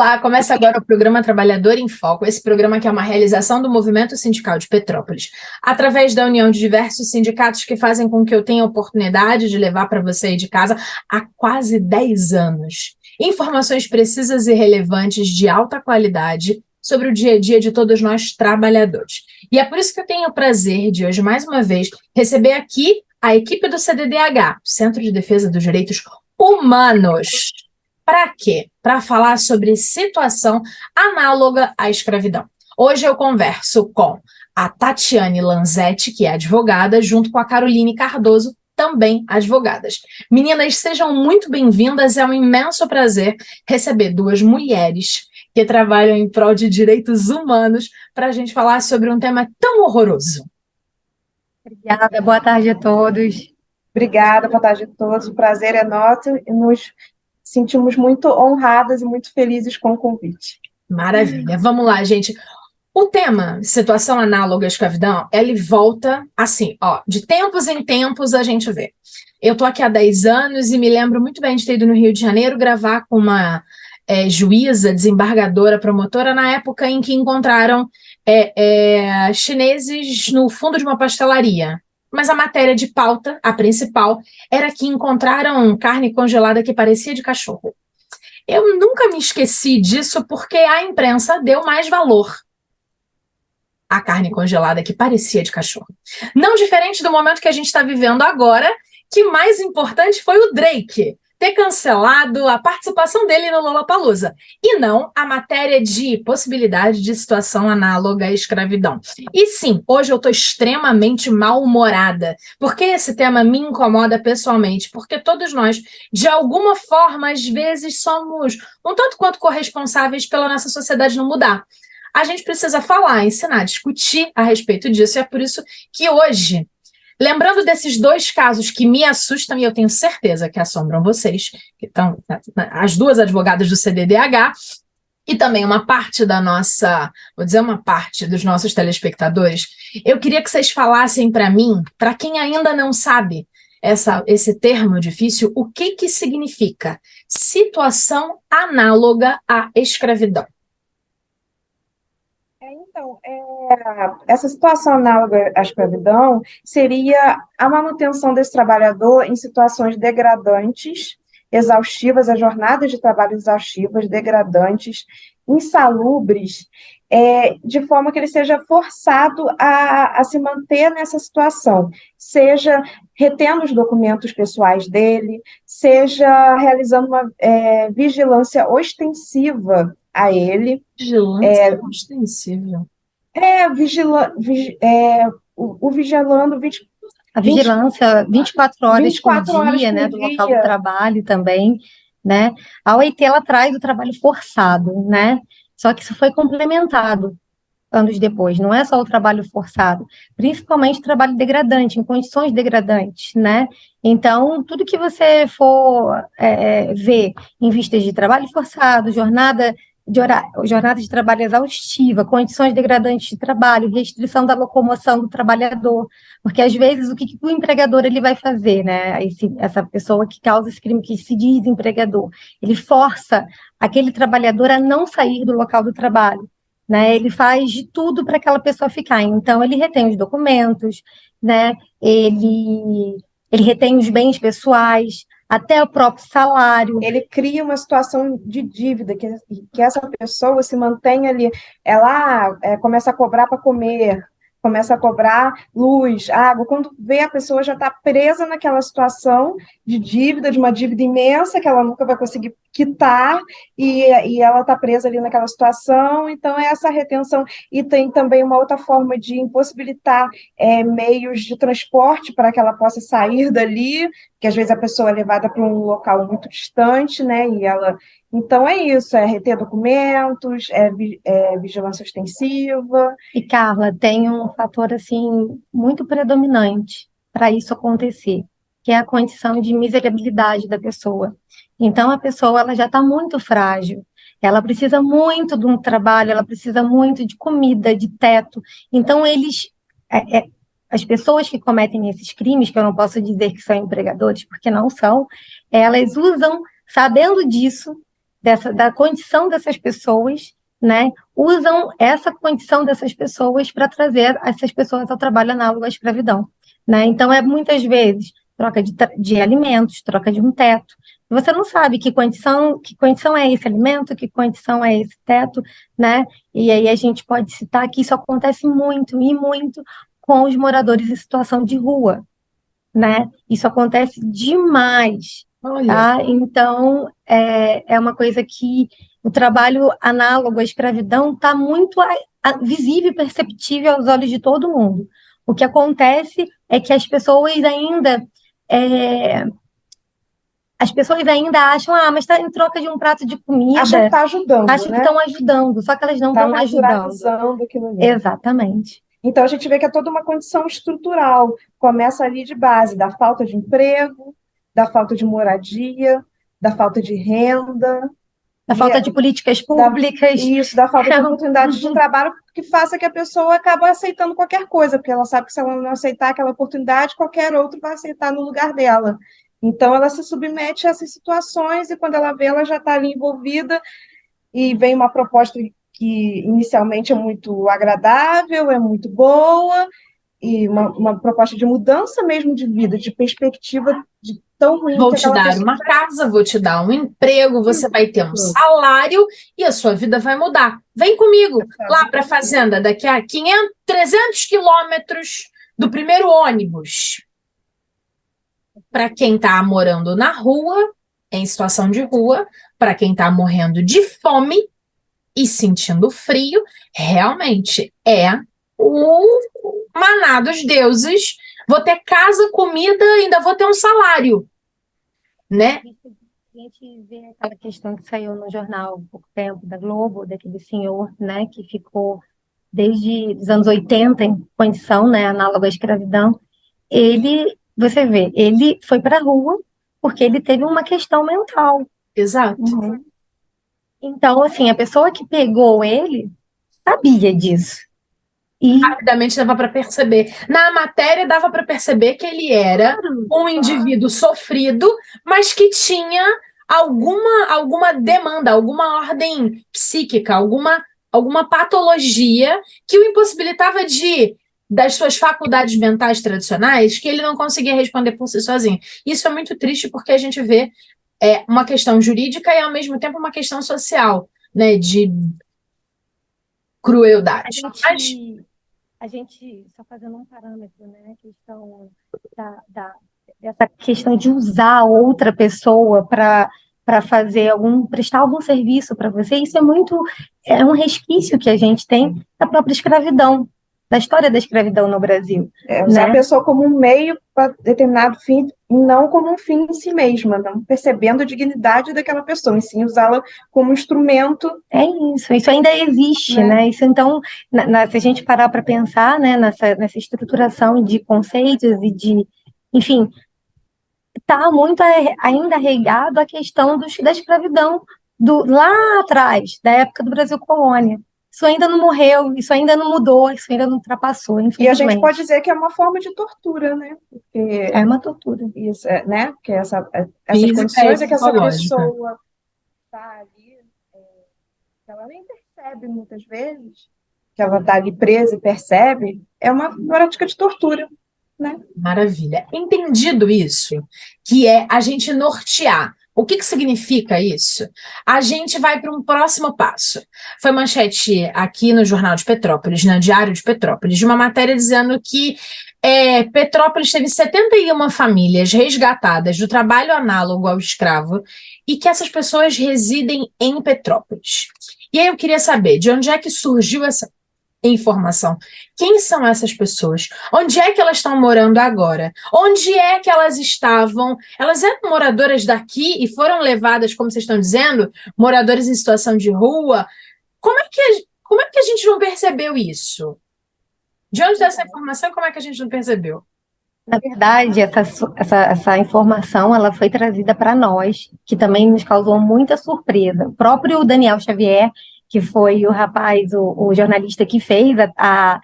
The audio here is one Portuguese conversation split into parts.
Olá, começa agora o programa Trabalhador em Foco, esse programa que é uma realização do Movimento Sindical de Petrópolis, através da união de diversos sindicatos que fazem com que eu tenha a oportunidade de levar para você aí de casa há quase 10 anos informações precisas e relevantes de alta qualidade sobre o dia a dia de todos nós trabalhadores. E é por isso que eu tenho o prazer de hoje, mais uma vez, receber aqui a equipe do CDDH, Centro de Defesa dos Direitos Humanos. Para quê? Para falar sobre situação análoga à escravidão. Hoje eu converso com a Tatiane Lanzetti, que é advogada, junto com a Caroline Cardoso, também advogadas. Meninas, sejam muito bem-vindas, é um imenso prazer receber duas mulheres que trabalham em prol de direitos humanos para a gente falar sobre um tema tão horroroso. Obrigada, boa tarde a todos. Obrigada, boa tarde a todos. O prazer é nosso e nos sentimos muito honradas e muito felizes com o convite. Maravilha. Vamos lá, gente. O tema, situação análoga à escravidão, ele volta assim, ó, de tempos em tempos a gente vê. Eu tô aqui há 10 anos e me lembro muito bem de ter ido no Rio de Janeiro gravar com uma juíza, desembargadora, promotora, na época em que encontraram chineses no fundo de uma pastelaria. Mas a matéria de pauta, a principal, era que encontraram carne congelada que parecia de cachorro. Eu nunca me esqueci disso porque a imprensa deu mais valor à carne congelada que parecia de cachorro. Não diferente do momento que a gente está vivendo agora, que mais importante foi o Drake ter cancelado a participação dele no Lollapalooza, e não a matéria de possibilidade de situação análoga à escravidão. E sim, hoje eu estou extremamente mal-humorada, porque esse tema me incomoda pessoalmente, porque todos nós, de alguma forma, às vezes somos um tanto quanto corresponsáveis pela nossa sociedade não mudar. A gente precisa falar, ensinar, discutir a respeito disso, e é por isso que hoje, lembrando desses dois casos que me assustam, e eu tenho certeza que assombram vocês, que estão as duas advogadas do CDDH, e também uma parte da nossa, vou dizer uma parte dos nossos telespectadores, eu queria que vocês falassem para mim, para quem ainda não sabe esse termo difícil, o que significa situação análoga à escravidão. Então, essa situação análoga à escravidão seria a manutenção desse trabalhador em situações degradantes, exaustivas, as jornadas de trabalho exaustivas, degradantes, insalubres, de forma que ele seja forçado a se manter nessa situação, seja retendo os documentos pessoais dele, seja realizando uma vigilância ostensiva a ele. Vigilância ostensiva. Vigilando A vigilância 24 horas 24 por horas dia, por né, do dia. local do trabalho também, né? A OIT, ela traz o trabalho forçado, né? Só que isso foi complementado anos depois, não é só o trabalho forçado, principalmente o trabalho degradante, em condições degradantes, né? Então, tudo que você for ver em vistas de trabalho forçado, jornada de trabalho exaustiva, condições degradantes de trabalho, restrição da locomoção do trabalhador, porque às vezes o que o empregador ele vai fazer, né? Essa pessoa que causa esse crime, que se diz empregador, ele força aquele trabalhador a não sair do local do trabalho, né? Ele faz de tudo para aquela pessoa ficar. Então, ele retém os documentos, né? Ele retém os bens pessoais, até o próprio salário. Ele cria uma situação de dívida, que essa pessoa se mantém ali, ela começa a cobrar para comer, começa a cobrar luz, água, quando vê a pessoa já está presa naquela situação de dívida, de uma dívida imensa que ela nunca vai conseguir quitar, e ela está presa ali naquela situação. Então é essa retenção. E tem também uma outra forma de impossibilitar meios de transporte para que ela possa sair dali, que às vezes a pessoa é levada para um local muito distante, né, e ela... Então é isso, é reter documentos, vigilância ostensiva. E, Carla, tem um fator, assim, muito predominante para isso acontecer, que é a condição de miserabilidade da pessoa. Então, a pessoa ela já está muito frágil, ela precisa muito de um trabalho, ela precisa muito de comida, de teto. Então, as pessoas que cometem esses crimes, que eu não posso dizer que são empregadores, porque não são, elas usam, sabendo disso, da condição dessas pessoas, né, usam essa condição dessas pessoas para trazer essas pessoas ao trabalho análogo à escravidão, né? Então, muitas vezes troca de alimentos, troca de um teto. Você não sabe que condição é esse alimento, que condição é esse teto, né? E aí a gente pode citar que isso acontece muito e muito com os moradores em situação de rua, né? Isso acontece demais, Olha, tá? Então, é uma coisa que o trabalho análogo à escravidão está muito visível e perceptível aos olhos de todo mundo. O que acontece é que é, as pessoas ainda acham, mas está em troca de um prato de Acham que comida, está ajudando, acham que né? estão ajudando, só que elas não Está estão ajudando. naturalizando aquilo ali. Exatamente. Então, a gente vê que é toda uma condição estrutural. Começa ali de base, da falta de emprego, da falta de moradia, da falta de renda, A e falta de políticas da, públicas. isso, da falta de oportunidades de trabalho que faça que a pessoa acabe aceitando qualquer coisa, porque ela sabe que se ela não aceitar aquela oportunidade, qualquer outro vai aceitar no lugar dela. Então, ela se submete a essas situações e quando ela vê, ela já está ali envolvida e vem uma proposta que inicialmente é muito agradável, é muito boa, e uma proposta de mudança mesmo de vida, de perspectiva de tão ruim vou que te aquela dar pessoa uma casa, vou te dar um emprego, você vai ter um salário e a sua vida vai mudar. Vem comigo lá para a fazenda, daqui a 500, 300 quilômetros do primeiro ônibus. Para quem está morando na rua, em situação de rua, para quem está morrendo de fome e sentindo frio, realmente é o maná dos deuses. Vou ter casa, comida, ainda vou ter um salário, né? A gente vê aquela questão que saiu no jornal há pouco tempo, da Globo, daquele senhor, né, que ficou desde os anos 80 em condição, né, análoga à escravidão. Você vê, ele foi para a rua porque ele teve uma questão mental. Exato. Uhum. Então, assim, a pessoa que pegou ele sabia disso. E Rapidamente dava para perceber. Na matéria dava para perceber que ele era um indivíduo sofrido, mas que tinha alguma demanda, alguma ordem psíquica, alguma patologia que o impossibilitava das suas faculdades mentais tradicionais, que ele não conseguia responder por si sozinho. Isso é muito triste porque a gente vê uma questão jurídica e, ao mesmo tempo, uma questão social, né, de crueldade. a gente só fazendo um parâmetro, né, a questão dessa questão de usar outra pessoa para prestar algum serviço para você, isso é um resquício que a gente tem da própria escravidão, da história da escravidão no Brasil. Usar né? a pessoa como um meio para determinado fim, e não como um fim em si mesma, não percebendo a dignidade daquela pessoa, e sim usá-la como instrumento. É isso ainda existe, né? Isso, então, se a gente parar para pensar, né, nessa estruturação de conceitos enfim, está muito ainda arraigado a questão da escravidão lá atrás, da época do Brasil colônia. Isso ainda não morreu, isso ainda não mudou, isso ainda não ultrapassou, infelizmente. E a gente pode dizer que é uma forma de tortura, né? Porque é uma tortura. Isso, né? Porque essas Física condições e é que essa psicológica. pessoa está ali, ela nem percebe muitas vezes, que ela está ali presa e percebe, é uma prática de tortura. Né? Maravilha. Entendido isso, que é a gente nortear. O que significa isso? A gente vai para um próximo passo. Foi manchete aqui no Jornal de Petrópolis, no Diário de Petrópolis, de uma matéria dizendo que Petrópolis teve 71 famílias resgatadas do trabalho análogo ao escravo e que essas pessoas residem em Petrópolis. E aí eu queria saber de onde é que surgiu essa informação. Quem são essas pessoas? Onde é que elas estão morando agora? Onde é que elas estavam? Elas eram moradoras daqui e foram levadas, como vocês estão dizendo, moradores em situação de rua? Como é que a gente não percebeu isso? De onde está essa informação e como é que a gente não percebeu? Na verdade, essa informação ela foi trazida para nós, que também nos causou muita surpresa. O próprio Daniel Xavier, que foi o rapaz, o jornalista que fez a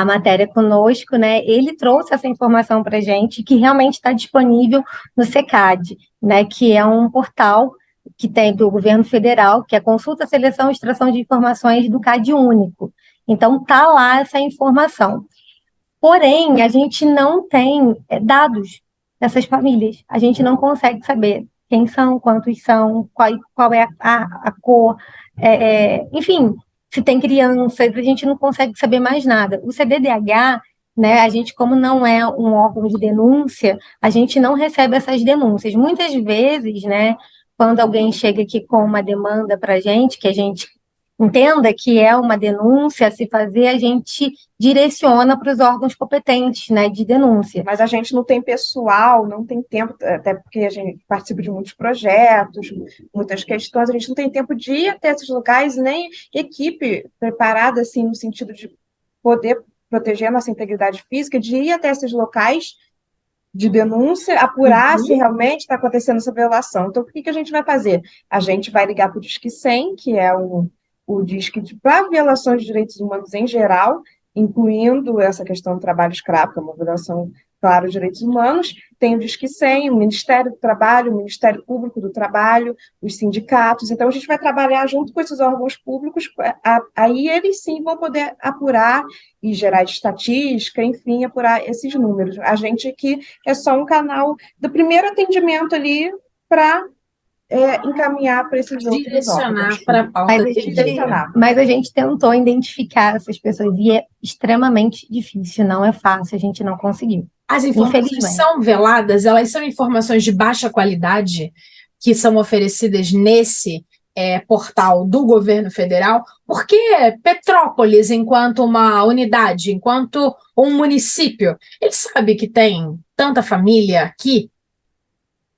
matéria conosco, né? Ele trouxe essa informação para a gente, que realmente está disponível no SECAD, né? Que é um portal, que tem do governo federal, que é consulta, seleção e extração de informações do CAD único. Então, está lá essa informação. Porém, a gente não tem dados dessas famílias. A gente não consegue saber quem são, quantos são, qual é a cor, enfim, se tem crianças, a gente não consegue saber mais nada. O CDDH, né, a gente, como não é um órgão de denúncia, a gente não recebe essas denúncias. Muitas vezes, né, quando alguém chega aqui com uma demanda para a gente, que a gente entenda que é uma denúncia a se fazer, a gente direciona para os órgãos competentes, né, de denúncia. Mas a gente não tem pessoal, não tem tempo, até porque a gente participa de muitos projetos, muitas questões, a gente não tem tempo de ir até esses locais, nem equipe preparada, assim, no sentido de poder proteger a nossa integridade física, de ir até esses locais de denúncia, apurar se realmente está acontecendo essa violação. Então, o que a gente vai fazer? A gente vai ligar para o Disque 100, que é o Disque para violações de direitos humanos em geral, incluindo essa questão do trabalho escravo, que é uma violação, claro, de direitos humanos. Tem o Disque 100, o Ministério do Trabalho, o Ministério Público do Trabalho, os sindicatos. Então, a gente vai trabalhar junto com esses órgãos públicos, aí eles sim vão poder apurar e gerar estatística, enfim, apurar esses números. A gente aqui é só um canal do primeiro atendimento ali para encaminhar para esses outros Direcionar órgãos. para a pauta do Direcionar. Mas a gente tentou identificar essas pessoas e é extremamente difícil, não é fácil, a gente não conseguiu. As informações Infelizmente. são veladas, elas são informações de baixa qualidade que são oferecidas nesse portal do governo federal, porque Petrópolis, enquanto uma unidade, enquanto um município, ele sabe que tem tanta família aqui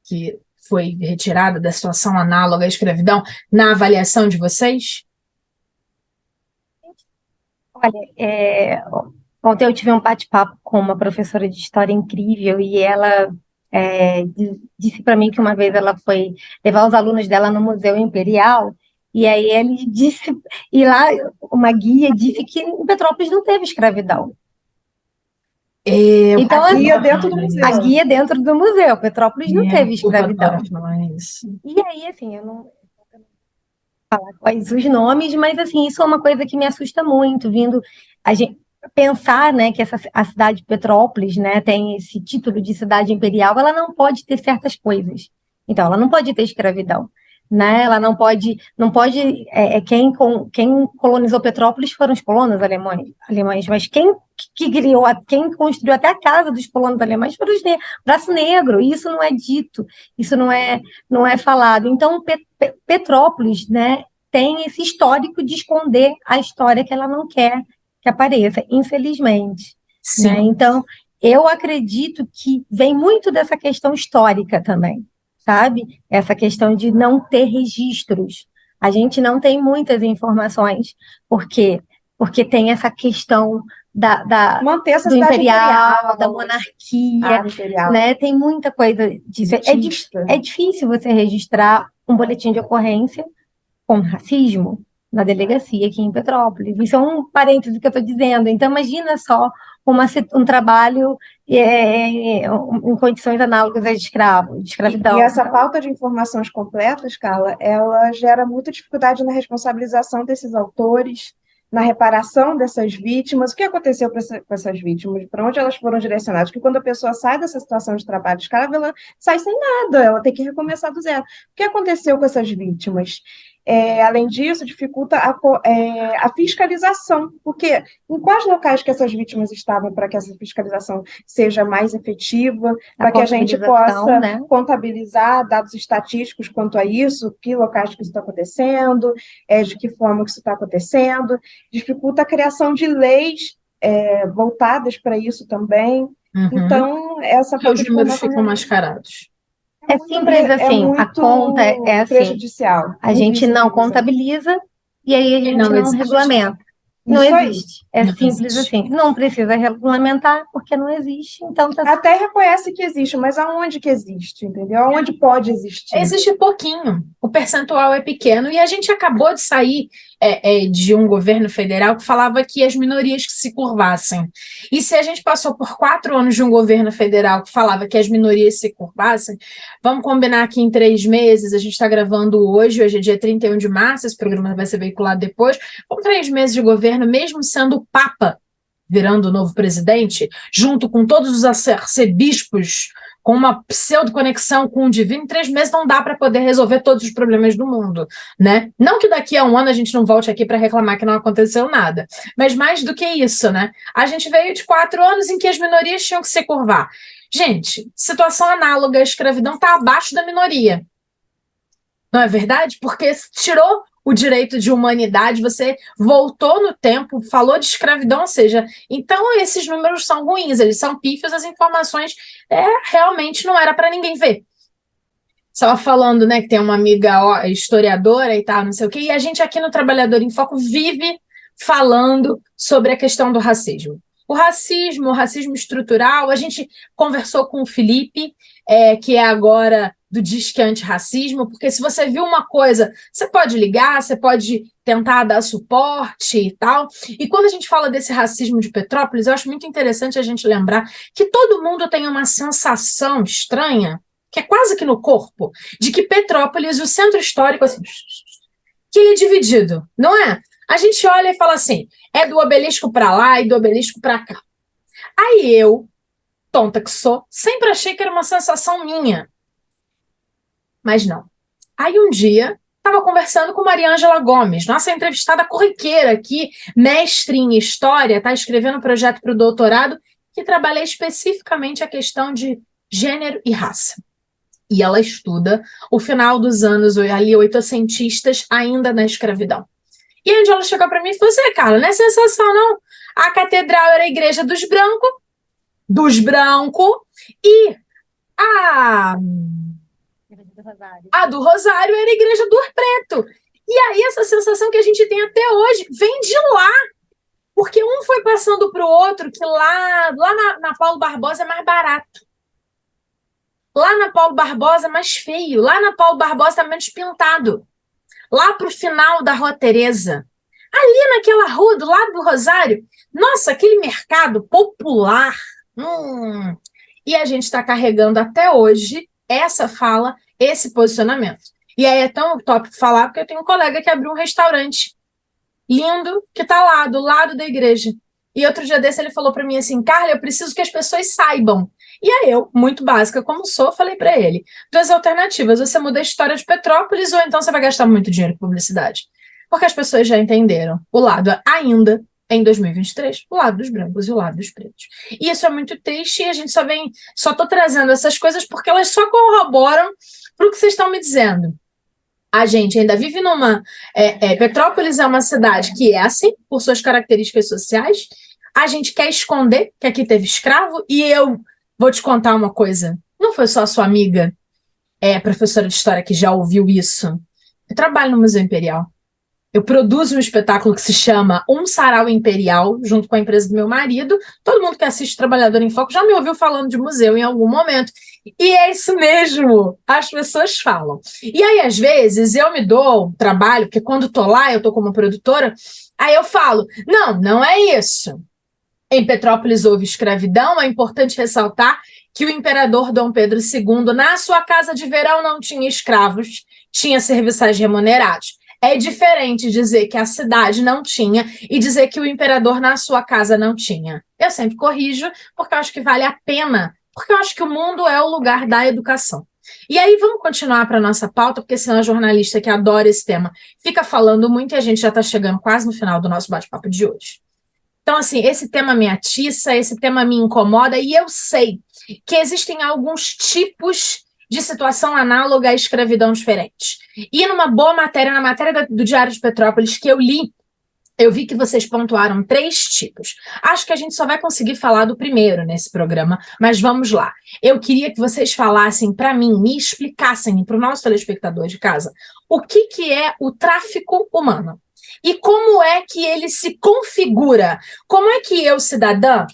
que foi retirada da situação análoga à escravidão na avaliação de vocês? Olha, ontem eu tive um bate-papo com uma professora de história incrível e ela disse para mim que uma vez ela foi levar os alunos dela no Museu Imperial e aí ele disse, e lá uma guia disse que em Petrópolis não teve escravidão. Então, a guia dentro do museu. A guia dentro do museu. Petrópolis não teve escravidão. Isso. E aí, assim, eu não vou falar quais os nomes, mas assim, isso é uma coisa que me assusta muito, vindo a gente pensar, né, que a cidade de Petrópolis, né, tem esse título de cidade imperial, ela não pode ter certas coisas. Então, ela não pode ter escravidão, né? Ela não pode, quem colonizou Petrópolis foram os colonos alemães, mas quem quem construiu até a casa dos colonos alemães foram os braço negro. E isso não é dito, isso não é falado. Então, Petrópolis, né, tem esse histórico de esconder a história que ela não quer que apareça, infelizmente. Sim. Né? Então, eu acredito que vem muito dessa questão histórica também, sabe? Essa questão de não ter registros. A gente não tem muitas informações, porque tem essa questão manter essa do cidade imperial, da monarquia, imperial. Né? Tem muita coisa disso. É difícil você registrar um boletim de ocorrência com racismo na delegacia aqui em Petrópolis. Isso é um parêntese que eu estou dizendo. Então, imagina só um trabalho em condições análogas à de escravidão. E essa falta de informações completas, Carla, ela gera muita dificuldade na responsabilização desses autores, na reparação dessas vítimas. O que aconteceu com essas vítimas? Para onde elas foram direcionadas? Porque quando a pessoa sai dessa situação de trabalho escravo, ela sai sem nada, ela tem que recomeçar do zero. O que aconteceu com essas vítimas? Além disso, dificulta a fiscalização, porque em quais locais que essas vítimas estavam para que essa fiscalização seja mais efetiva, para que a gente possa, né, contabilizar dados estatísticos quanto a isso, que locais que isso está acontecendo, de que forma que isso está acontecendo, dificulta a criação de leis voltadas para isso também. Uhum. Então, essa falta de números ficam mascarados. É simples assim, a conta é assim, prejudicial. A gente não contabiliza e aí a gente não regulamenta. Não existe. É simples assim. Não precisa regulamentar porque não existe. Então Até reconhece que existe, mas aonde que existe, entendeu? Aonde pode existir? Existe pouquinho. O percentual é pequeno e a gente acabou de sair de um governo federal que falava que as minorias que se curvassem. E se a gente passou por 4 anos de um governo federal que falava que as minorias se curvassem, vamos combinar que em 3 meses, a gente está gravando hoje é dia 31 de março, esse programa vai ser veiculado depois, com 3 meses de governo, mesmo sendo o Papa virando o novo presidente, junto com todos os arcebispos, com uma pseudo-conexão com o divino, em 3 meses não dá para poder resolver todos os problemas do mundo, né? Não que daqui a um ano a gente não volte aqui para reclamar que não aconteceu nada, mas mais do que isso, né? A gente veio de 4 anos em que as minorias tinham que se curvar. Gente, situação análoga à escravidão está abaixo da minoria. Não é verdade? Porque tirou o direito de humanidade, você voltou no tempo, falou de escravidão, ou seja, então esses números são ruins, eles são pífios, as informações realmente não era para ninguém ver. Estava falando, né, que tem uma amiga historiadora e tal, não sei o quê, e a gente aqui no Trabalhador em Foco vive falando sobre a questão do racismo. O racismo estrutural, a gente conversou com o Felipe, que é agora do Disque Antirracismo, porque se você viu uma coisa, você pode ligar, você pode tentar dar suporte e tal. E quando a gente fala desse racismo de Petrópolis, eu acho muito interessante a gente lembrar que todo mundo tem uma sensação estranha, que é quase que no corpo, de que Petrópolis, o centro histórico, assim, que ele é dividido, não é? A gente olha e fala assim, é do obelisco para lá e do obelisco para cá. Aí eu, tonta que sou, sempre achei que era uma sensação minha. Mas não. Aí um dia, estava conversando com Mariângela Gomes, nossa entrevistada corriqueira aqui, mestre em História, está escrevendo um projeto para o doutorado, que trabalha especificamente a questão de gênero e raça. E ela estuda o final dos anos ali, oitocentistas, ainda na escravidão. E a Angela chegou para mim e falou assim, Carla, não é sensação, não. A catedral era a igreja dos brancos, e a do Rosário era a igreja do preto. E aí essa sensação que a gente tem até hoje vem de lá. Porque um foi passando para o outro, que lá na Paulo Barbosa é mais barato. Lá na Paulo Barbosa é mais feio. Lá na Paulo Barbosa é menos pintado. Lá para o final da Rua Teresa. Ali naquela rua do lado do Rosário. Nossa, aquele mercado popular. E a gente está carregando até hoje essa fala, esse posicionamento. E aí é tão top falar, porque eu tenho um colega que abriu um restaurante lindo, que está lá, do lado da igreja. E outro dia desse ele falou para mim assim, Carla, eu preciso que as pessoas saibam. E aí eu, muito básica como sou, falei para ele, 2 alternativas, você muda a história de Petrópolis ou então você vai gastar muito dinheiro em publicidade. Porque as pessoas já entenderam o lado ainda, em 2023, o lado dos brancos e o lado dos pretos. E isso é muito triste e a gente só estou trazendo essas coisas porque elas só corroboram para o que vocês estão me dizendo. A gente ainda vive numa... Petrópolis é uma cidade que é assim, por suas características sociais. A gente quer esconder que aqui teve escravo. E eu vou te contar uma coisa. Não foi só a sua amiga, professora de história, que já ouviu isso. Eu trabalho no Museu Imperial. Eu produzo um espetáculo que se chama Um Sarau Imperial, junto com a empresa do meu marido. Todo mundo que assiste Trabalhador em Foco já me ouviu falando de museu em algum momento. E é isso mesmo, as pessoas falam. E aí, às vezes, eu me dou um trabalho, porque quando estou lá, eu estou como produtora, aí eu falo, não é isso. Em Petrópolis houve escravidão, é importante ressaltar que o imperador Dom Pedro II, na sua casa de verão, não tinha escravos, tinha serviçais remunerados. É diferente dizer que a cidade não tinha e dizer que o imperador na sua casa não tinha. Eu sempre corrijo, porque eu acho que vale a pena, porque eu acho que o mundo é o lugar da educação. E aí vamos continuar para a nossa pauta, porque senão a jornalista que adora esse tema fica falando muito e a gente já está chegando quase no final do nosso bate-papo de hoje. Então, assim, esse tema me atiça, esse tema me incomoda e eu sei que existem alguns tipos de situação análoga à escravidão diferente. E numa boa matéria, na matéria do Diário de Petrópolis que eu li, eu vi que vocês pontuaram 3 tipos. Acho que a gente só vai conseguir falar do primeiro nesse programa, mas vamos lá. Eu queria que vocês falassem para mim, me explicassem para o nosso telespectador de casa, o que é o tráfico humano? E como é que ele se configura? Como é que eu, cidadã,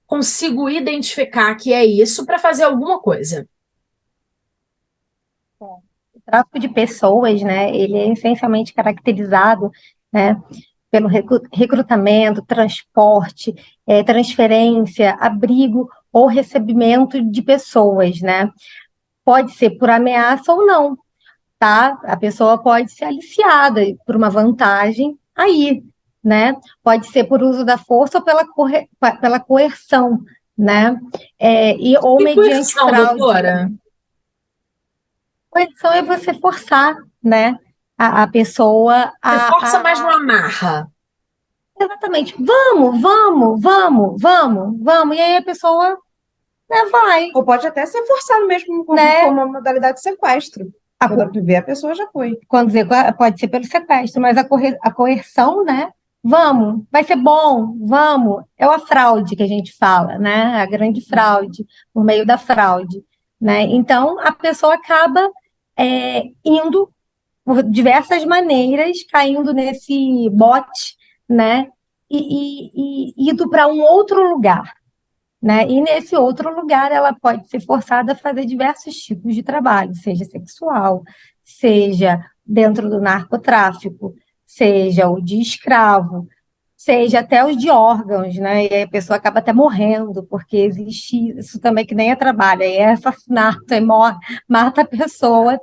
consigo identificar que é isso para fazer alguma coisa? O tráfico de pessoas, né, ele é essencialmente caracterizado né? Pelo recrutamento, transporte, transferência, abrigo ou recebimento de pessoas, né? Pode ser por ameaça ou não, tá? A pessoa pode ser aliciada por uma vantagem aí, né? Pode ser por uso da força ou pela coerção, né? Ou E mediante coerção, fraude. doutora? Coerção é você forçar, né? A pessoa Você força, mas não a amarra. exatamente, vamos, vamos, vamos, vamos, vamos, e aí a pessoa, né, vai, Ou pode até ser forçado mesmo né? como uma modalidade de sequestro. A, Quando a pessoa já foi. quando dizer, pode ser pelo sequestro, mas a coerção, né? Vamos, vai ser bom, vamos. É a fraude que a gente fala, né? A grande fraude, por meio da fraude, né? Então, a pessoa acaba indo por diversas maneiras, caindo nesse bote, né? E indo para um outro lugar, né? E nesse outro lugar ela pode ser forçada a fazer diversos tipos de trabalho, seja sexual, seja dentro do narcotráfico, seja o de escravo, seja até os de órgãos, né? E aí a pessoa acaba até morrendo, porque existe isso também que nem é trabalho, aí é assassinato, aí morre, mata a pessoa,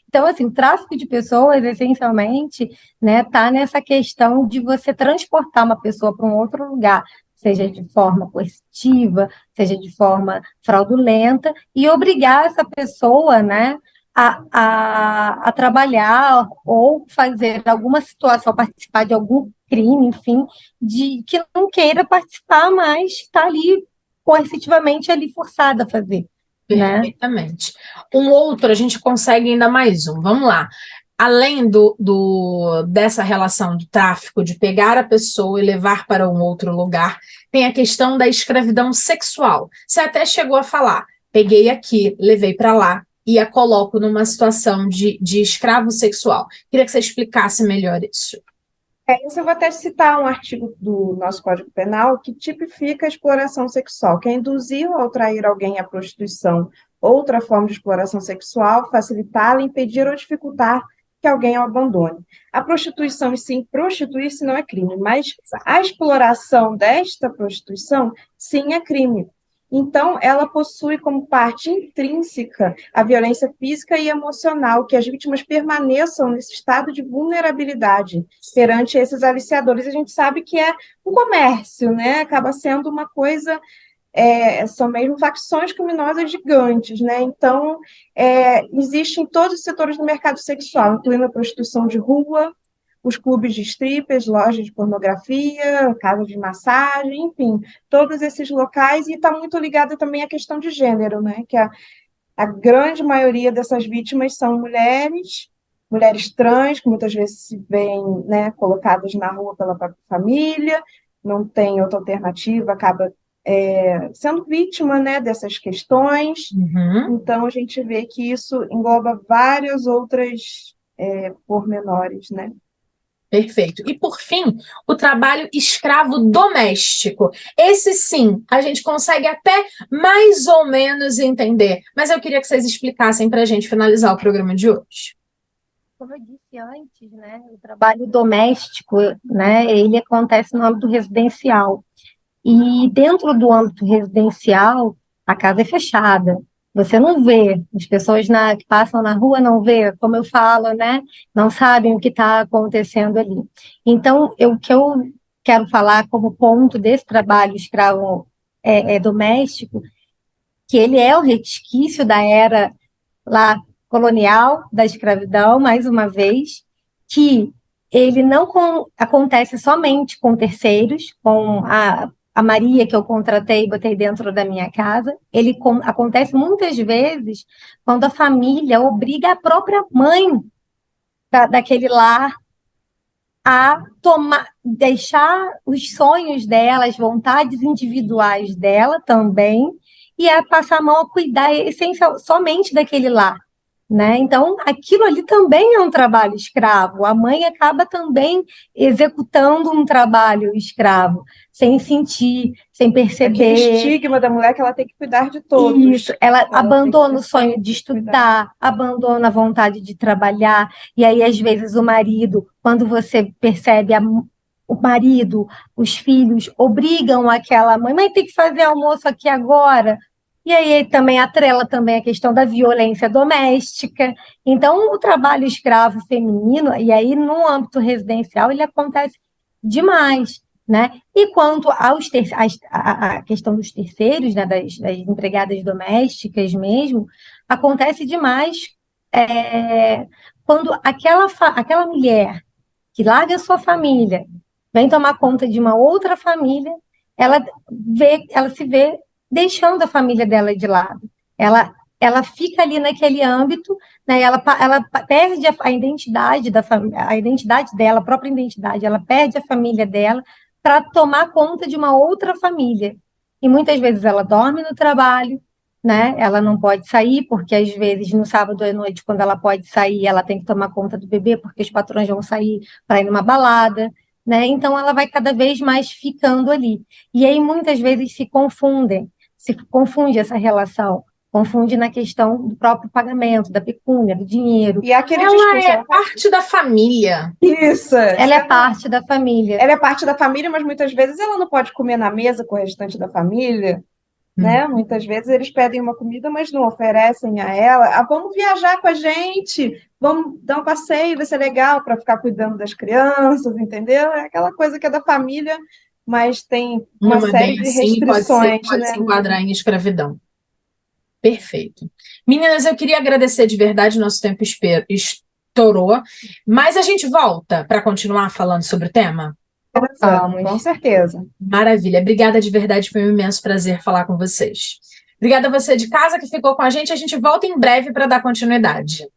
Então, assim, o tráfico de pessoas, essencialmente, né, tá nessa questão de você transportar uma pessoa para um outro lugar, seja de forma coercitiva, seja de forma fraudulenta, e obrigar essa pessoa, né, a trabalhar ou fazer alguma situação, participar de algum crime, enfim, de que não queira participar, mas está ali coercitivamente ali forçada a fazer, né? Perfeitamente. Um outro, a gente consegue ainda mais um. Vamos lá. Além dessa relação do tráfico, de pegar a pessoa e levar para um outro lugar, tem a questão da escravidão sexual. Você até chegou a falar, peguei aqui, levei para lá e a coloco numa situação de escravo sexual. Queria que você explicasse melhor isso. Isso eu vou até citar um artigo do nosso Código Penal que tipifica a exploração sexual, que é induzir ou atrair alguém à prostituição, outra forma de exploração sexual, facilitá-la, impedir ou dificultar que alguém a abandone. A prostituição, e sim, prostituir-se não é crime, mas a exploração desta prostituição, sim, é crime. Então, ela possui como parte intrínseca a violência física e emocional, que as vítimas permaneçam nesse estado de vulnerabilidade perante esses aliciadores. A gente sabe que é um comércio, né? Acaba sendo uma coisa, são mesmo facções criminosas gigantes, né? Então, existe em todos os setores do mercado sexual, incluindo a prostituição de rua, os clubes de strippers, lojas de pornografia, casas de massagem, enfim, todos esses locais, e está muito ligado também à questão de gênero, né? Que a grande maioria dessas vítimas são mulheres, mulheres trans, que muitas vezes se veem, né, colocadas na rua pela própria família, não tem outra alternativa, acaba sendo vítima, né, dessas questões. Uhum. Então, a gente vê que isso engloba várias outras pormenores, né? Perfeito. E, por fim, o trabalho escravo doméstico. Esse sim, a gente consegue até mais ou menos entender, mas eu queria que vocês explicassem para a gente finalizar o programa de hoje. Como eu disse antes, né, o trabalho doméstico, né, ele acontece no âmbito residencial. E dentro do âmbito residencial, a casa é fechada. Você não vê, as pessoas que passam na rua não vê, como eu falo, né? Não sabem o que está acontecendo ali. Então, o que eu quero falar como ponto desse trabalho escravo doméstico, que ele é o resquício da era lá colonial, da escravidão, mais uma vez, que ele não acontece somente com terceiros, com a Maria que eu contratei e botei dentro da minha casa, acontece muitas vezes quando a família obriga a própria mãe daquele lar a deixar os sonhos dela, as vontades individuais dela também, e a passar a mão a cuidar somente daquele lar. né? Então, aquilo ali também é um trabalho escravo. A mãe acaba também executando um trabalho escravo, sem sentir, sem Aquele perceber. estigma da mulher que ela tem que cuidar de todos. Isso, ela Ela tem abandona que o sonho sempre de cuidar. estudar, abandona a vontade de trabalhar, e aí, às vezes, o marido, quando você percebe o marido, os filhos, obrigam aquela mãe, mãe, tem que fazer almoço aqui agora. E aí também atrela também a questão da violência doméstica. Então, o trabalho escravo feminino, e aí no âmbito residencial, ele acontece demais, né? E quanto à questão dos terceiros, né, das empregadas domésticas mesmo, acontece demais quando aquela mulher que larga a sua família, vem tomar conta de uma outra família, ela se vê deixando a família dela de lado. Ela fica ali naquele âmbito, né? Ela perde a identidade da família, a identidade dela, a própria identidade, ela perde a família dela para tomar conta de uma outra família. E muitas vezes ela dorme no trabalho, né? Ela não pode sair, porque às vezes no sábado à noite, quando ela pode sair, ela tem que tomar conta do bebê, porque os patrões vão sair para ir numa balada, né? Então ela vai cada vez mais ficando ali. E aí muitas vezes se confunde essa relação, confunde na questão do próprio pagamento, da pecúnia, do dinheiro. E aquele Ela discurso, é parte da família. isso, Ela é parte da família. ela é parte da família, mas muitas vezes ela não pode comer na mesa com o restante da família, né? Muitas vezes eles pedem uma comida, mas não oferecem a ela. Ah, vamos viajar com a gente, vamos dar um passeio, vai ser legal para ficar cuidando das crianças, entendeu? É aquela coisa que é da família, mas tem uma Não é série bem de assim, restrições, pode se né? enquadrar em escravidão. Perfeito. Meninas, eu queria agradecer de verdade, nosso tempo estourou, mas a gente volta para continuar falando sobre o tema? Com certeza. Maravilha. Obrigada de verdade, foi um imenso prazer falar com vocês. Obrigada a você de casa que ficou com a gente volta em breve para dar continuidade.